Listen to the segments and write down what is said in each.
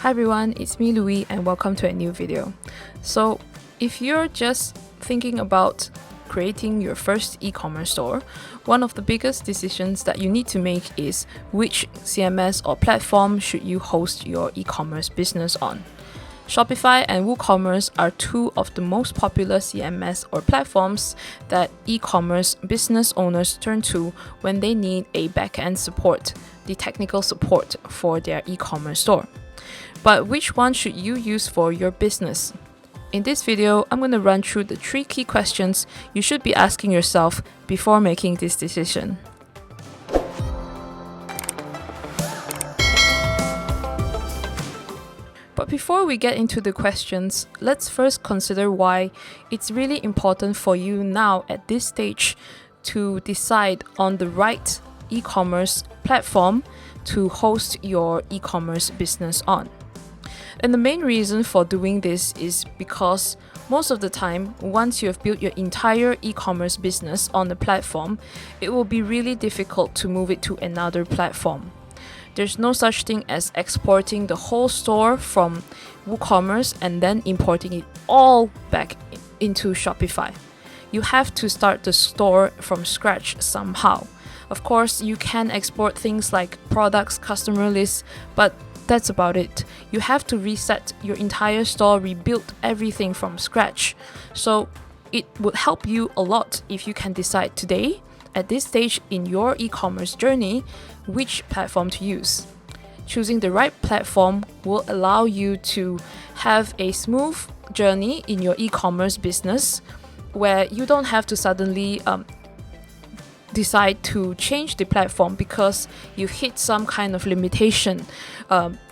Hi everyone, it's me Louis and welcome to a new video. So if you're just thinking about creating your first e-commerce store, one of the biggest decisions that you need to make is which CMS or platform should you host your e-commerce business on. Shopify and WooCommerce are two of the most popular CMS or platforms that e-commerce business owners turn to when they need a back-end support, the technical support for their e-commerce store. But which one should you use for your business? In this video, I'm going to run through the 3 key questions you should be asking yourself before making this decision. But before we get into the questions, let's first consider why it's really important for you now at this stage to decide on the right e-commerce platform to host your e-commerce business on. And the main reason for doing this is because most of the time, once you have built your entire e-commerce business on the platform, it will be really difficult to move it to another platform. There's no such thing as exporting the whole store from WooCommerce and then importing it all back into Shopify. You have to start the store from scratch somehow. Of course, you can export things like products, customer lists, but that's about it. You have to reset your entire store, rebuild everything from scratch. So it would help you a lot if you can decide today, at this stage in your e-commerce journey, which platform to use. Choosing the right platform will allow you to have a smooth journey in your e-commerce business where you don't have to suddenly decide to change the platform because you hit some kind of limitation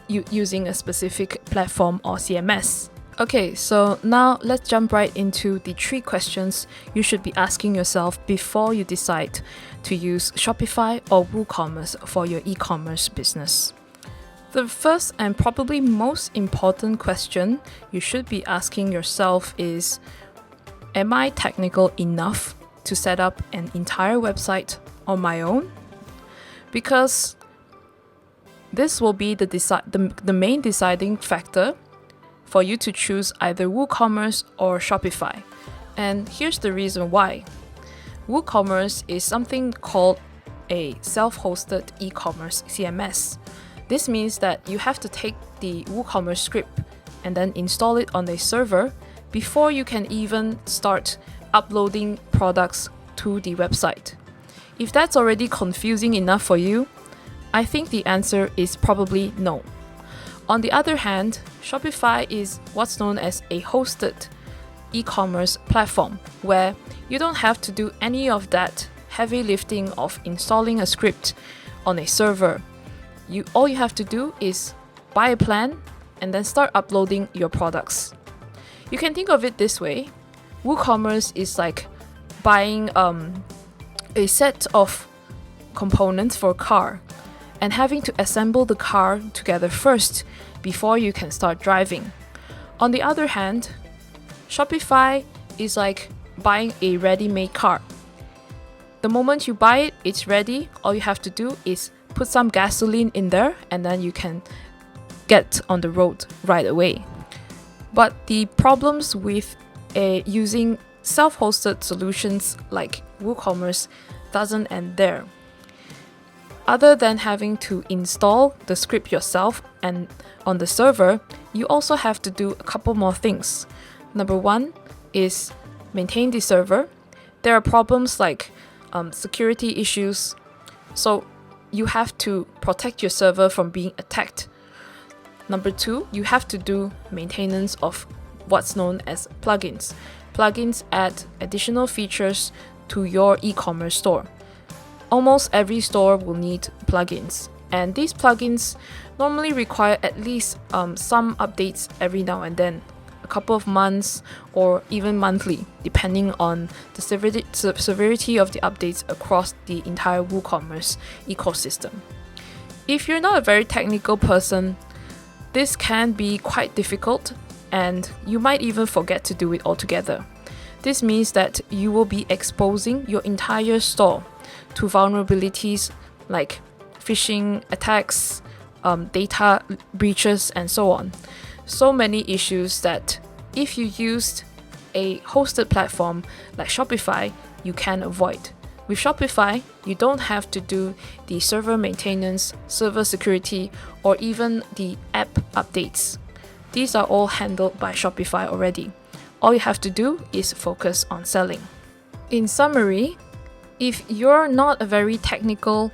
using a specific platform or CMS. Okay, so now let's jump right into the 3 questions you should be asking yourself before you decide to use Shopify or WooCommerce for your e-commerce business. The first and probably most important question you should be asking yourself is, am I technical enough to set up an entire website on my own? Because this will be the main deciding factor for you to choose either WooCommerce or Shopify. And here's the reason why. WooCommerce is something called a self-hosted e-commerce CMS. This means that you have to take the WooCommerce script and then install it on a server before you can even start uploading products to the website. If that's already confusing enough for you, I think the answer is probably no. On the other hand, Shopify is what's known as a hosted e-commerce platform where you don't have to do any of that heavy lifting of installing a script on a server. All you have to do is buy a plan and then start uploading your products. You can think of it this way. WooCommerce is like buying a set of components for a car and having to assemble the car together first before you can start driving. On the other hand, Shopify is like buying a ready-made car. The moment you buy it, it's ready. All you have to do is put some gasoline in there and then you can get on the road right away. But the problems with using self-hosted solutions like WooCommerce doesn't end there. Other than having to install the script yourself and on the server, you also have to do a couple more things. Number 1 is maintain the server. There are problems like security issues, so you have to protect your server from being attacked. Number 2, you have to do maintenance of what's known as plugins. Plugins add additional features to your e-commerce store. Almost every store will need plugins, and these plugins normally require at least some updates every now and then, a couple of months or even monthly, depending on the severity of the updates across the entire WooCommerce ecosystem. If you're not a very technical person, this can be quite difficult and you might even forget to do it altogether. This means that you will be exposing your entire store to vulnerabilities like phishing attacks data breaches, and so on. So many issues that if you used a hosted platform like Shopify, you can avoid. With Shopify, you don't have to do the server maintenance, server security, or even the app updates. These are all handled by Shopify already. All you have to do is focus on selling. In summary, if you're not a very technical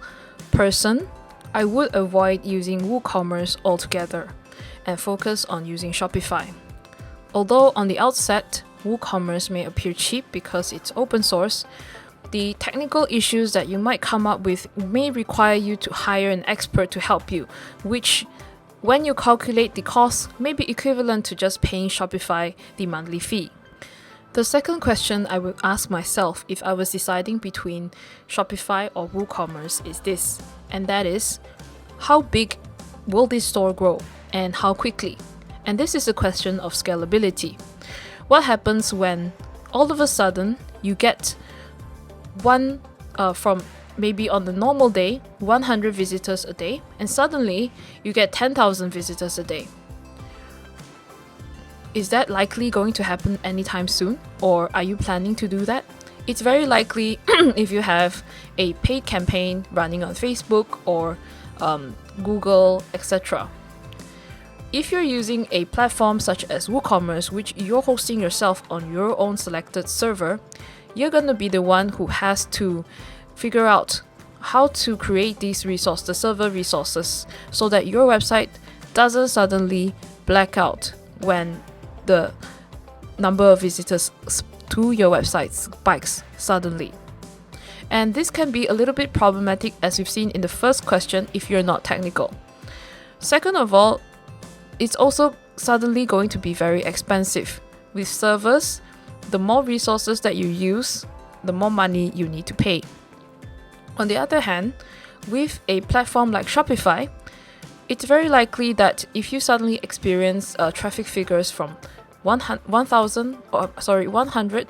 person, I would avoid using WooCommerce altogether and focus on using Shopify. Although on the outset, WooCommerce may appear cheap because it's open source, the technical issues that you might come up with may require you to hire an expert to help you, which, when you calculate the cost, may be equivalent to just paying Shopify the monthly fee. The second question I would ask myself if I was deciding between Shopify or WooCommerce is this, and that is, how big will this store grow and how quickly? And this is a question of scalability. What happens when all of a sudden you get from maybe on the normal day, 100 visitors a day, and suddenly you get 10,000 visitors a day? Is that likely going to happen anytime soon, or are you planning to do that? It's very likely if you have a paid campaign running on Facebook or Google, etc. If you're using a platform such as WooCommerce, which you're hosting yourself on your own selected server, you're going to be the one who has to figure out how to create these resources, the server resources, so that your website doesn't suddenly black out when the number of visitors to your website spikes suddenly. And this can be a little bit problematic, as we've seen in the first question, if you're not technical. Second of all, it's also suddenly going to be very expensive. With servers, the more resources that you use, the more money you need to pay. On the other hand, with a platform like Shopify, it's very likely that if you suddenly experience traffic figures from 100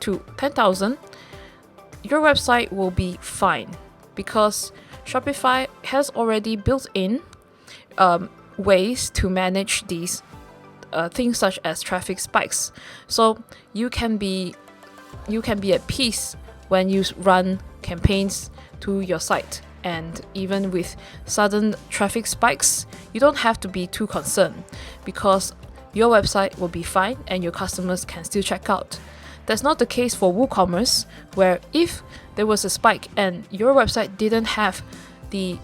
to 10,000, your website will be fine, because Shopify has already built in ways to manage these things such as traffic spikes. So you can be at peace when you run campaigns to your site, and even with sudden traffic spikes, you don't have to be too concerned, because your website will be fine and your customers can still check out. That's not the case for WooCommerce, where if there was a spike and your website didn't have the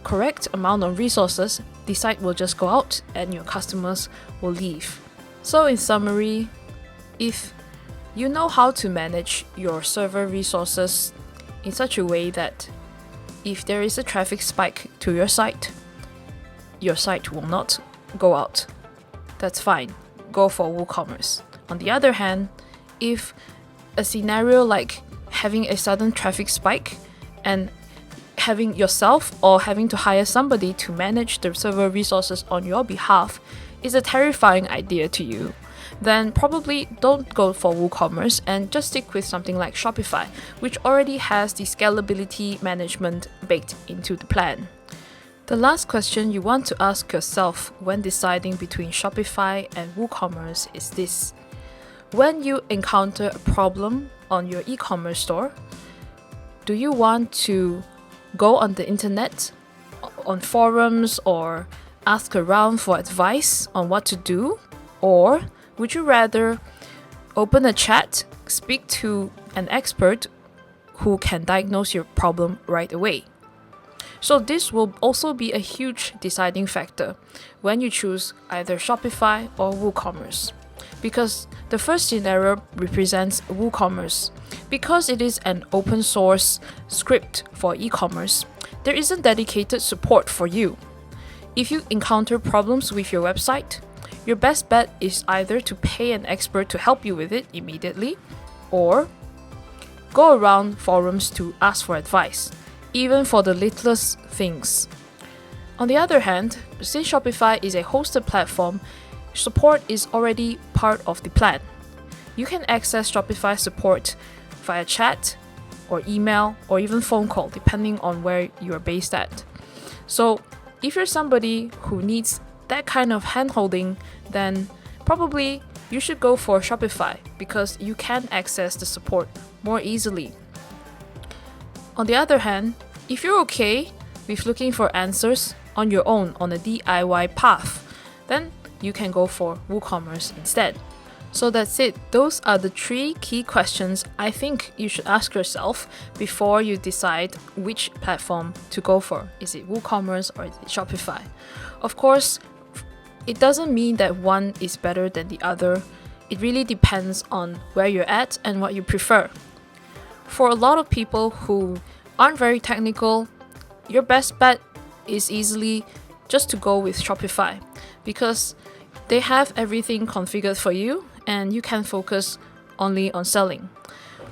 correct amount of resources, the site will just go out and your customers will leave. So in summary, if you know how to manage your server resources in such a way that if there is a traffic spike to your site will not go out, that's fine. Go for WooCommerce. On the other hand, if a scenario like having a sudden traffic spike and having yourself or having to hire somebody to manage the server resources on your behalf is a terrifying idea to you, then probably don't go for WooCommerce and just stick with something like Shopify, which already has the scalability management baked into the plan. The last question you want to ask yourself when deciding between Shopify and WooCommerce is this: when you encounter a problem on your e-commerce store, do you want to go on the internet, on forums, or ask around for advice on what to do? Or would you rather open a chat, speak to an expert who can diagnose your problem right away? So this will also be a huge deciding factor when you choose either Shopify or WooCommerce. Because the first scenario represents WooCommerce. Because it is an open source script for e-commerce, there isn't dedicated support for you. If you encounter problems with your website, your best bet is either to pay an expert to help you with it immediately, or go around forums to ask for advice, even for the littlest things. On the other hand, since Shopify is a hosted platform, support is already part of the plan. You can access Shopify support via chat or email or even phone call, depending on where you are based at. So If you're somebody who needs that kind of hand-holding, then probably you should go for Shopify because you can access the support more easily. On the other hand, if you're okay with looking for answers on your own on a DIY path, then you can go for WooCommerce instead. So that's it. Those are the 3 key questions I think you should ask yourself before you decide which platform to go for. Is it WooCommerce or is it Shopify? Of course, it doesn't mean that one is better than the other. It really depends on where you're at and what you prefer. For a lot of people who aren't very technical, your best bet is easily just to go with Shopify because they have everything configured for you and you can focus only on selling.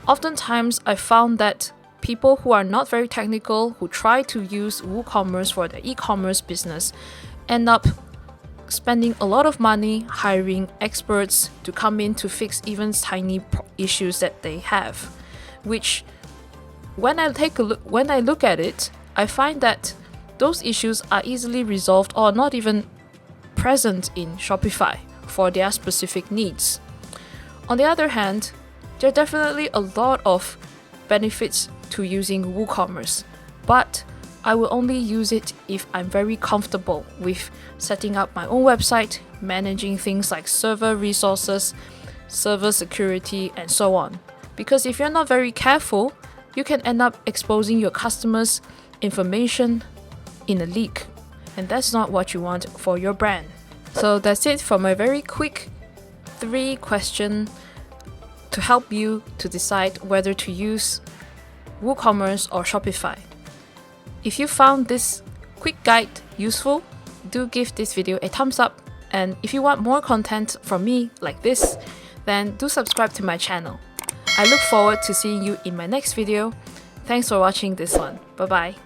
Oftentimes, I found that people who are not very technical, who try to use WooCommerce for their e-commerce business, end up spending a lot of money hiring experts to come in to fix even tiny issues that they have, which when I look at it, I find that those issues are easily resolved or not even present in Shopify for their specific needs. On the other hand, there are definitely a lot of benefits to using WooCommerce, but I will only use it if I'm very comfortable with setting up my own website, managing things like server resources, server security, and so on. Because if you're not very careful, you can end up exposing your customers' information in a leak, and that's not what you want for your brand. So that's it for my very quick 3 questions to help you to decide whether to use WooCommerce or Shopify. If you found this quick guide useful, do give this video a thumbs up, and if you want more content from me like this, then do subscribe to my channel. I look forward to seeing you in my next video. Thanks for watching this one. Bye bye.